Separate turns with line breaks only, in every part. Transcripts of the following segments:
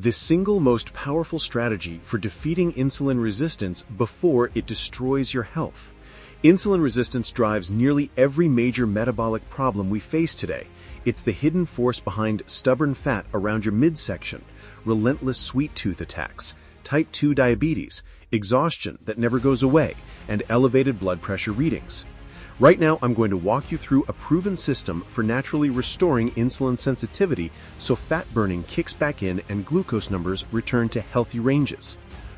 The single most powerful strategy for defeating insulin resistance before it destroys your health. Insulin resistance drives nearly every major metabolic problem we face today. It's the hidden force behind stubborn fat around your midsection, relentless sweet tooth attacks, type 2 diabetes, exhaustion that never goes away, and elevated blood pressure readings. Right now, I'm going to walk you through a proven system for naturally restoring insulin sensitivity so fat burning kicks back in and glucose numbers return to healthy ranges.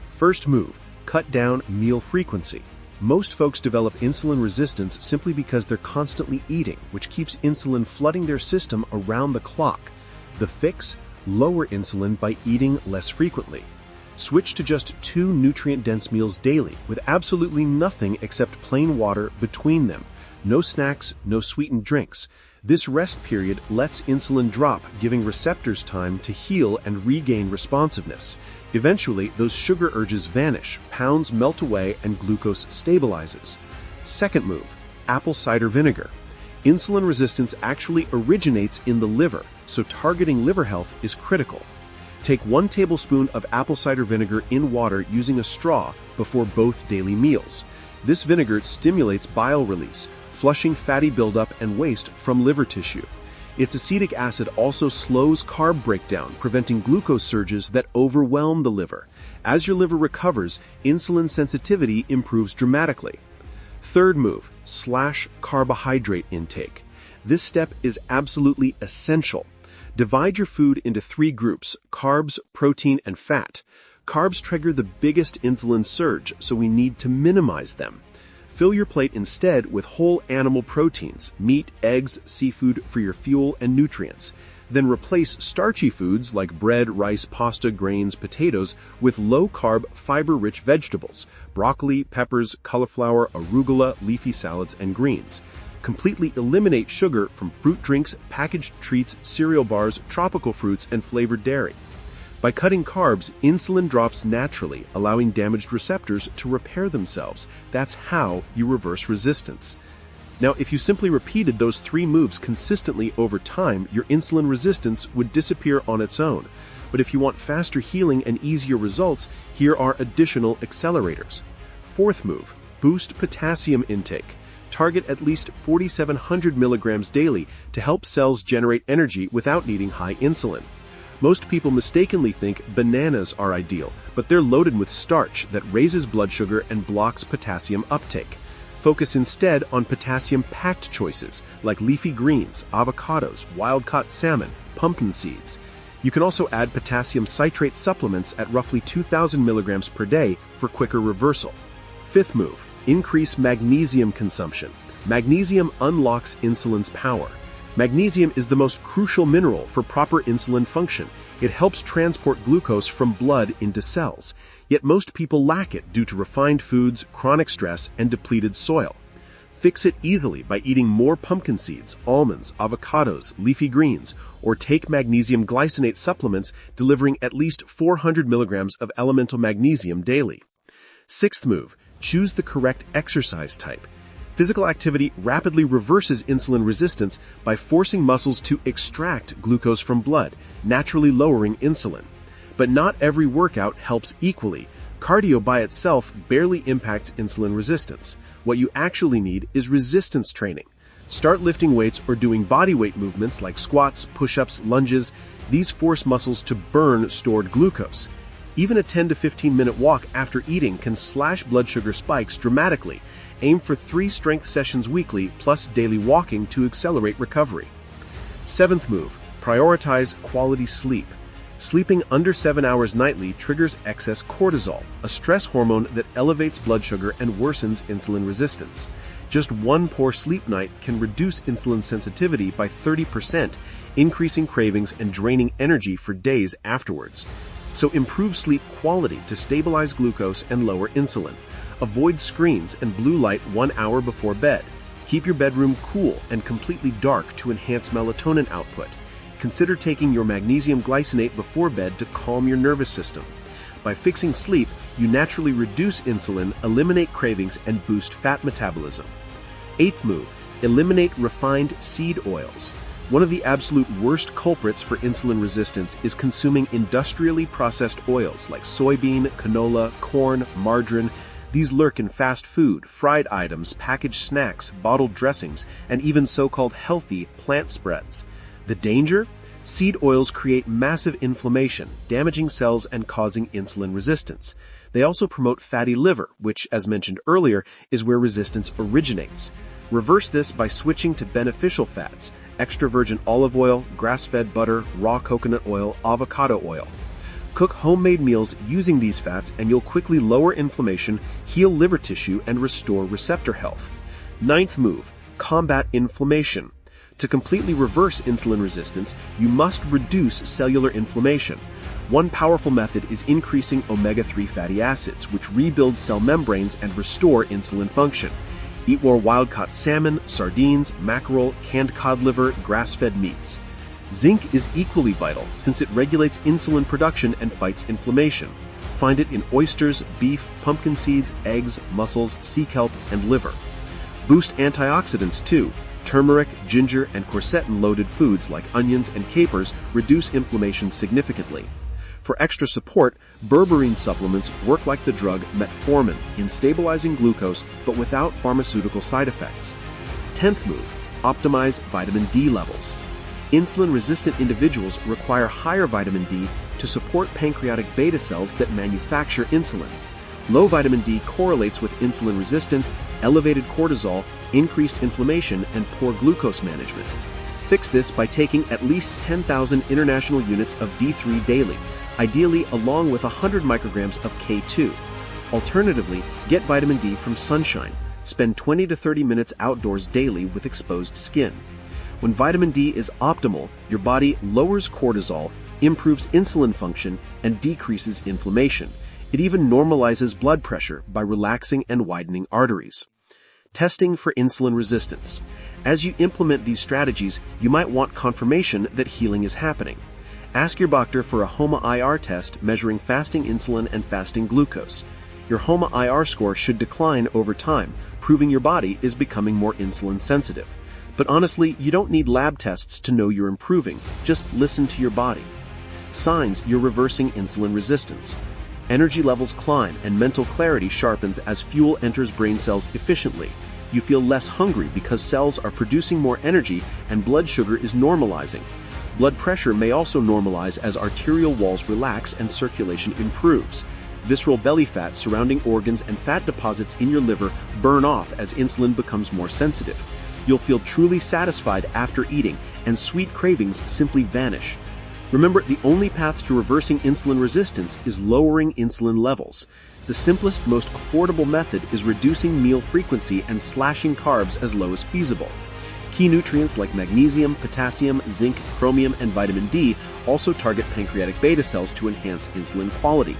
First move, cut down meal frequency. Most folks develop insulin resistance simply because they're constantly eating, which keeps insulin flooding their system around the clock. The fix? Lower insulin by eating less frequently. Switch to just 2 nutrient-dense meals daily with absolutely nothing except plain water between them. No snacks, no sweetened drinks. This rest period lets insulin drop, giving receptors time to heal and regain responsiveness. Eventually, those sugar urges vanish, pounds melt away, and glucose stabilizes. Second move, apple cider vinegar. Insulin resistance actually originates in the liver, so targeting liver health is critical. Take 1 tablespoon of apple cider vinegar in water using a straw before both daily meals. This vinegar stimulates bile release, flushing fatty buildup and waste from liver tissue. Its acetic acid also slows carb breakdown, preventing glucose surges that overwhelm the liver. As your liver recovers, insulin sensitivity improves dramatically. Third move, slash carbohydrate intake. This step is absolutely essential. Divide your food into 3 groups: carbs, protein, and fat. Carbs trigger the biggest insulin surge, so we need to minimize them. Fill your plate instead with whole animal proteins, meat, eggs, seafood for your fuel and nutrients. Then replace starchy foods like bread, rice, pasta, grains, potatoes with low-carb, fiber-rich vegetables: broccoli, peppers, cauliflower, arugula, leafy salads, and greens. Completely eliminate sugar from fruit drinks, packaged treats, cereal bars, tropical fruits, and flavored dairy. By cutting carbs, insulin drops naturally, allowing damaged receptors to repair themselves. That's how you reverse resistance. Now, if you simply repeated those 3 moves consistently over time, your insulin resistance would disappear on its own. But if you want faster healing and easier results, here are additional accelerators. Fourth move, boost potassium intake. Target at least 4,700 milligrams daily to help cells generate energy without needing high insulin. Most people mistakenly think bananas are ideal, but they're loaded with starch that raises blood sugar and blocks potassium uptake. Focus instead on potassium-packed choices like leafy greens, avocados, wild-caught salmon, pumpkin seeds. You can also add potassium citrate supplements at roughly 2,000 milligrams per day for quicker reversal. Fifth move, increase magnesium consumption. Magnesium unlocks insulin's power. Magnesium is the most crucial mineral for proper insulin function. It helps transport glucose from blood into cells. Yet most people lack it due to refined foods, chronic stress, and depleted soil. Fix it easily by eating more pumpkin seeds, almonds, avocados, leafy greens, or take magnesium glycinate supplements delivering at least 400 milligrams of elemental magnesium daily. Sixth move, choose the correct exercise type. Physical activity rapidly reverses insulin resistance by forcing muscles to extract glucose from blood, naturally lowering insulin. But not every workout helps equally. Cardio by itself barely impacts insulin resistance. What you actually need is resistance training. Start lifting weights or doing bodyweight movements like squats, push-ups, lunges. These force muscles to burn stored glucose. Even a 10 to 15-minute walk after eating can slash blood sugar spikes dramatically. Aim for 3 strength sessions weekly plus daily walking to accelerate recovery. Seventh move, prioritize quality sleep. Sleeping under 7 hours nightly triggers excess cortisol, a stress hormone that elevates blood sugar and worsens insulin resistance. Just 1 poor sleep night can reduce insulin sensitivity by 30%, increasing cravings and draining energy for days afterwards. So improve sleep quality to stabilize glucose and lower insulin. Avoid screens and blue light 1 hour before bed. Keep your bedroom cool and completely dark to enhance melatonin output. Consider taking your magnesium glycinate before bed to calm your nervous system. By fixing sleep, you naturally reduce insulin, eliminate cravings, and boost fat metabolism. Eighth move, eliminate refined seed oils. One of the absolute worst culprits for insulin resistance is consuming industrially processed oils like soybean, canola, corn, margarine. These lurk in fast food, fried items, packaged snacks, bottled dressings, and even so-called healthy plant spreads. The danger? Seed oils create massive inflammation, damaging cells and causing insulin resistance. They also promote fatty liver, which, as mentioned earlier, is where resistance originates. Reverse this by switching to beneficial fats: extra virgin olive oil, grass-fed butter, raw coconut oil, avocado oil. Cook homemade meals using these fats and you'll quickly lower inflammation, heal liver tissue, and restore receptor health. Ninth move: combat inflammation. To completely reverse insulin resistance, you must reduce cellular inflammation. One powerful method is increasing omega-3 fatty acids, which rebuild cell membranes and restore insulin function. Eat more wild-caught salmon, sardines, mackerel, canned cod liver, grass-fed meats. Zinc is equally vital since it regulates insulin production and fights inflammation. Find it in oysters, beef, pumpkin seeds, eggs, mussels, sea kelp, and liver. Boost antioxidants too. Turmeric, ginger, and quercetin-loaded foods like onions and capers reduce inflammation significantly. For extra support, berberine supplements work like the drug metformin in stabilizing glucose but without pharmaceutical side effects. 10th move: optimize vitamin D levels. Insulin-resistant individuals require higher vitamin D to support pancreatic beta cells that manufacture insulin. Low vitamin D correlates with insulin resistance, elevated cortisol, increased inflammation, and poor glucose management. Fix this by taking at least 10,000 international units of D3 daily, ideally along with 100 micrograms of K2. Alternatively, get vitamin D from sunshine. Spend 20 to 30 minutes outdoors daily with exposed skin. When vitamin D is optimal, your body lowers cortisol, improves insulin function, and decreases inflammation. It even normalizes blood pressure by relaxing and widening arteries. Testing for insulin resistance. As you implement these strategies, you might want confirmation that healing is happening. Ask your doctor for a HOMA-IR test measuring fasting insulin and fasting glucose. Your HOMA-IR score should decline over time, proving your body is becoming more insulin sensitive. But honestly, you don't need lab tests to know you're improving. Just listen to your body. Signs you're reversing insulin resistance. Energy levels climb and mental clarity sharpens as fuel enters brain cells efficiently. You feel less hungry because cells are producing more energy and blood sugar is normalizing. Blood pressure may also normalize as arterial walls relax and circulation improves. Visceral belly fat surrounding organs and fat deposits in your liver burn off as insulin becomes more sensitive. You'll feel truly satisfied after eating, and sweet cravings simply vanish. Remember, the only path to reversing insulin resistance is lowering insulin levels. The simplest, most affordable method is reducing meal frequency and slashing carbs as low as feasible. Key nutrients like magnesium, potassium, zinc, chromium, and vitamin D also target pancreatic beta cells to enhance insulin quality.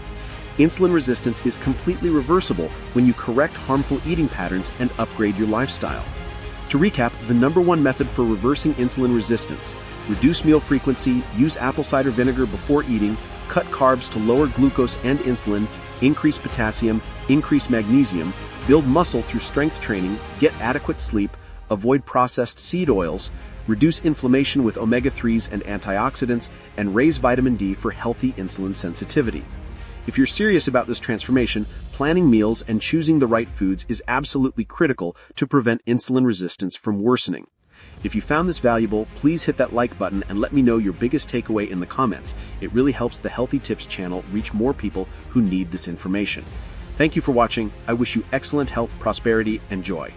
Insulin resistance is completely reversible when you correct harmful eating patterns and upgrade your lifestyle. To recap, the #1 method for reversing insulin resistance: reduce meal frequency, use apple cider vinegar before eating, cut carbs to lower glucose and insulin, increase potassium, increase magnesium, build muscle through strength training, get adequate sleep, avoid processed seed oils, reduce inflammation with omega-3s and antioxidants, and raise vitamin D for healthy insulin sensitivity. If you're serious about this transformation, planning meals and choosing the right foods is absolutely critical to prevent insulin resistance from worsening. If you found this valuable, please hit that like button and let me know your biggest takeaway in the comments. It really helps the Healthy Tips channel reach more people who need this information. Thank you for watching. I wish you excellent health, prosperity, and joy.